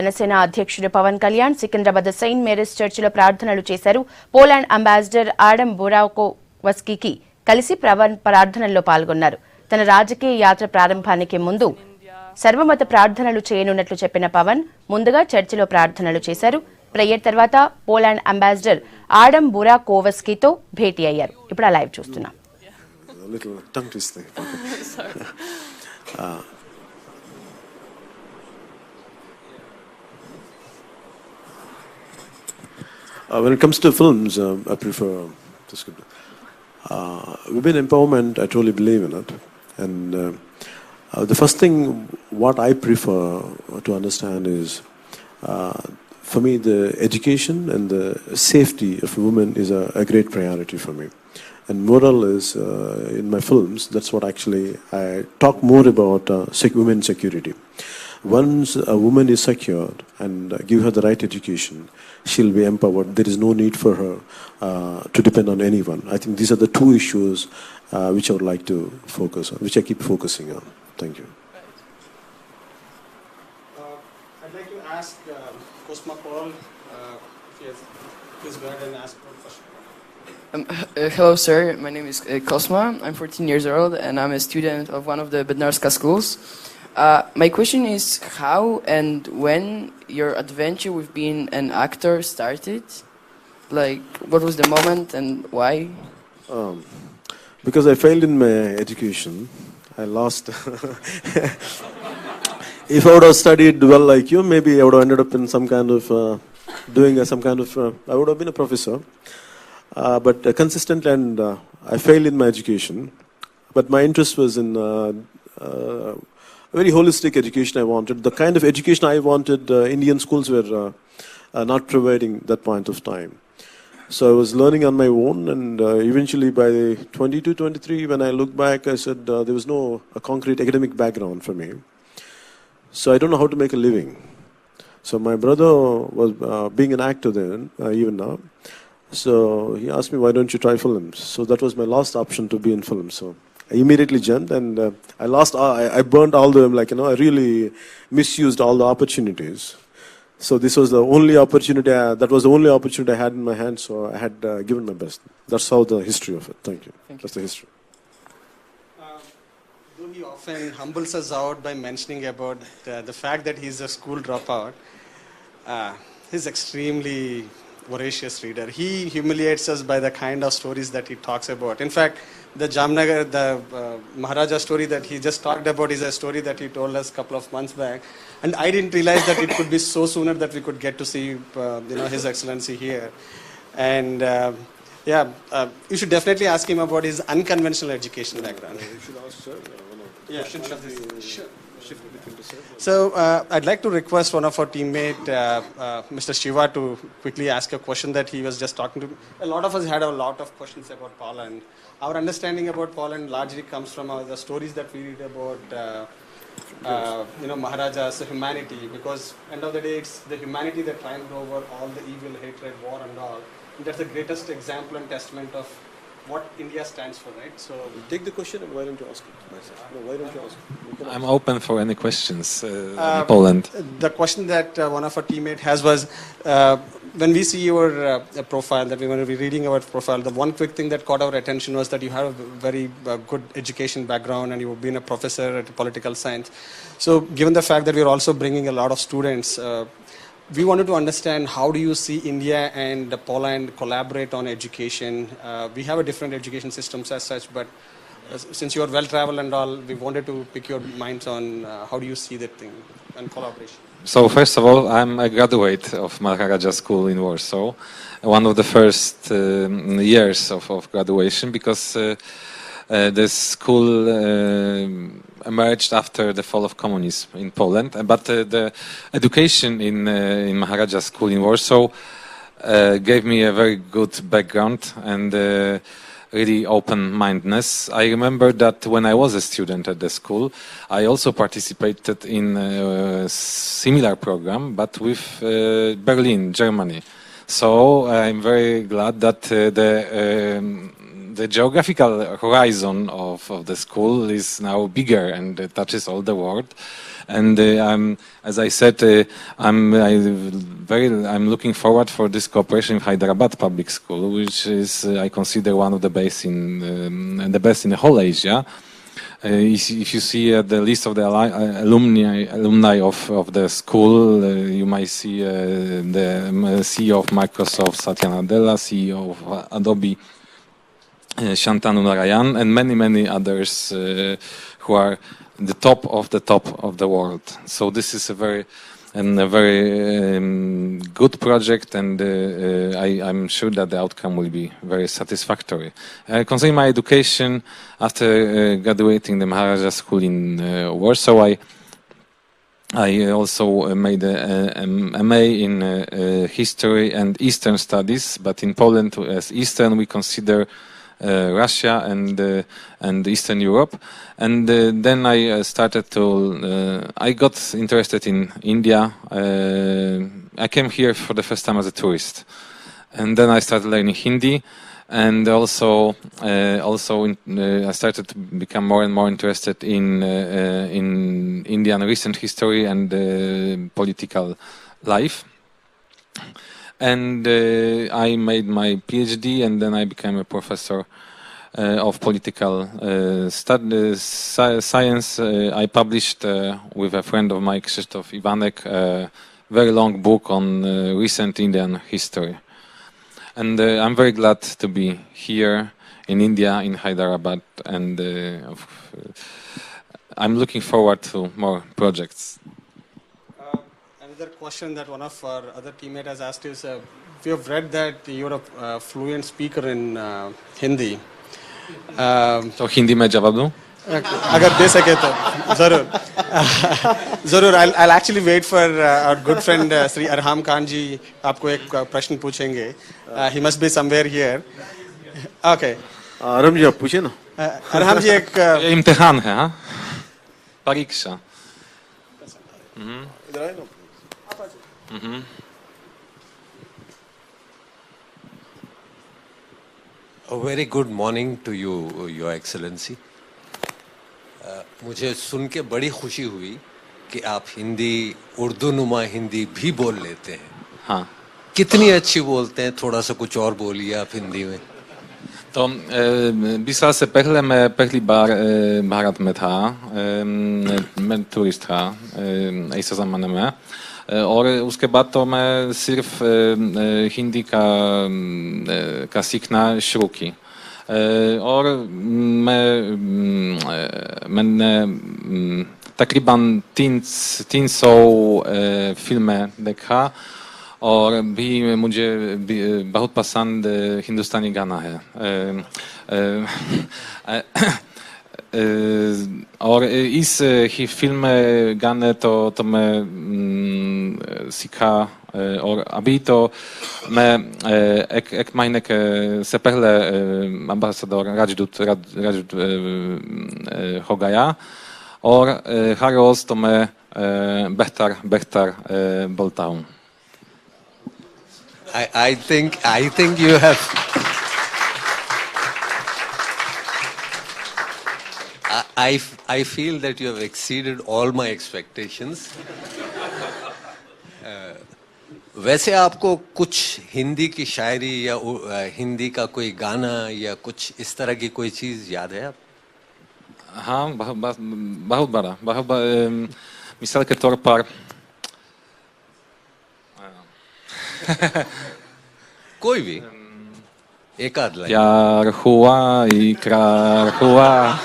జనసేన అధ్యక్షుడు Pawan Kalyan Secunderabad Saint Mary's చర్చిలో ప్రార్థనలు చేశారు. పోలాండ్ అంబాసిడర్ ఆడమ్ బురాకోవస్కీకి కలిసి ప్రార్థనల్లో పాల్గొన్నారు. తన రాజకీయ యాత్ర ప్రారంభానికి ముందు సర్వమత ప్రార్థనలు చేయనున్నట్లు చెప్పిన పవన్ ముందుగా చర్చిలో ప్రార్థనలు చేశారు. ప్రేయర్ తర్వాత పోలాండ్ అంబాసిడర్ ఆడమ్ బురాకోవస్కీతో భేటీ అయ్యారు. ఇప్పుడు ఆ లైవ్ చూస్తున్నాం. When it comes to films, I prefer this. Women empowerment, I truly believe in it. And the first thing, what I prefer to understand is, for me, the education and the safety of women is a great priority for me. And moral is, in my films, that's what actually I talk more about women security. Once a woman is secured and give her the right education, she'll be empowered. There is no need for her to depend on anyone. I think these are the two issues which I would like to focus on, which I keep focusing on. Thank you. I'd like to ask Cosma Paul if he has, please go ahead and ask one question. Hello, sir. My name is Cosma. I'm 14 years old and I'm a student of one of the Bednarska schools. My question is how and when your adventure with being an actor started? Like, what was the moment and why? Because I failed in my education. I lost. If I would have studied well like you, maybe I would have ended up in some kind of I would have been a professor. But consistent and I failed in my education. But my interest was in very holistic education I wanted. The kind of education I wanted, Indian schools were not providing that point of time. So I was learning on my own, and eventually by 22, 23, when I look back, I said there was no concrete academic background for me. So I don't know how to make a living. So my brother was being an actor then, even now. So he asked me, why don't you try films? So that was my last option to be in films. So I immediately jumped, and I burned all the, I really misused all the opportunities. So this was the only opportunity, that was the only opportunity I had in my hand, so I had given my best. That's how the history of it. Thank you. That's the history. Though he often humbles us out by mentioning about the fact that he's a school dropout, he's extremely voracious reader. He humiliates us by the kind of stories that he talks about. In fact, the Jamnagar, the Maharaja story that he just talked about is a story that he told us a couple of months back. And I didn't realize that it could be so sooner that we could get to see His Excellency here. And you should definitely ask him about his unconventional education background. You should ask, sir. Sure. So I'd like to request one of our teammate, Mr. Shiva, to quickly ask a question that he was just talking to. A lot of us had a lot of questions about Poland. Our understanding about Poland largely comes from the stories that we read about, Maharaja's humanity. Because end of the day, it's the humanity that triumphed over all the evil, hatred, war, and all. And that's the greatest example and testament of what India stands for, right? So take the question, and why don't you ask it myself? No, why don't you ask it? I'm open for any questions in Poland. The question that one of our teammates has was, when we see your profile, that we were reading our profile, the one quick thing that caught our attention was that you have a very good education background and you've been a professor at political science. So given the fact that we're also bringing a lot of students, we wanted to understand how do you see India and Poland collaborate on education. We have a different education systems as such, but since you are well-traveled and all, we wanted to pick your minds on how do you see that thing and collaboration. So first of all, I'm a graduate of Maharaja School in Warsaw, one of the first years of graduation, because the school emerged after the fall of communism in Poland. But the education in Maharaja School in Warsaw gave me a very good background and really open-mindedness. I remember that when I was a student at the school, I also participated in a similar program, but with Berlin, Germany. So I'm very glad that the geographical horizon of the school is now bigger and touches all the world. And as I said, I'm looking forward for this cooperation with Hyderabad Public School, which is I consider one of the best in the whole Asia. If you see the list of the alumni of the school, you might see the CEO of Microsoft, Satya Nadella, CEO of Adobe, Shantanu Narayan, and many others who are the top of the world. So this is a very good project, and I'm sure that the outcome will be very satisfactory. Concerning my education, after graduating the Maharaja School in Warsaw, I also made a MA in History and Eastern Studies, but in Poland, as Eastern, we consider Russia and Eastern Europe. And then I started to, I got interested in India. I came here for the first time as a tourist. And then I started learning Hindi. And also I started to become more and more interested in Indian recent history and political life. And I made my PhD, and then I became a professor of political science. I published with a friend of mine, Krzysztof Iwanek, a very long book on recent Indian history. And I'm very glad to be here in India, in Hyderabad, and I'm looking forward to more projects. Another question that one of our other teammate has asked is, we have read that you're a fluent speaker in Hindi. So Hindi mein jawab दूं? अगर दे सके तो जरूर I'll actually wait for our good friend Sri Arham Khan ji आपको एक प्रश्न पूछेंगे. He must be somewhere here. Okay. Arham ji, आप पूछे ना. Arham ji एक ये इम्तिहान है, हाँ? परीक्षा. इधर आए ना. A very good morning to you, Your Excellency. मुझे सुन के बड़ी खुशी हुई कि आप हिंदी, उर्दू नुमा हिंदी भी बोल लेते हैं. हाँ. कितनी अच्छी बोलते हैं, थोड़ा सा कुछ और बोलिए आप हिंदी में. तो 20 साल से पहले मैं पहली बार भारत में था. मैं टूरिस्ट था ऐसे ज़माने में. और उसके बाद तो मैं सिर्फ हिंदी का सीखना शुरू की. और मैंने तकरीबन 300 फिल्में देखा. और भी मुझे बहुत पसंद हिंदुस्तानी गाना है. और इस ही फिल्म गाने तो मैं सीखा. और अभी तो मैं एक महीने से पहले एम्बेसडर राजदूत हो गया. और हर रोज तो मैं बेहतर बोलता हूँ. I think you have. I feel that you have exceeded all my expectations. वैसे आपको कुछ हिंदी की शायरी या हिंदी का कोई गाना या कुछ इस तरह की कोई चीज याद है आप? हाँ, बहुत बड़ा. मिसाल के तौर पर कोई भी एक आध लाइन. प्यार हुआ इकरार हुआ.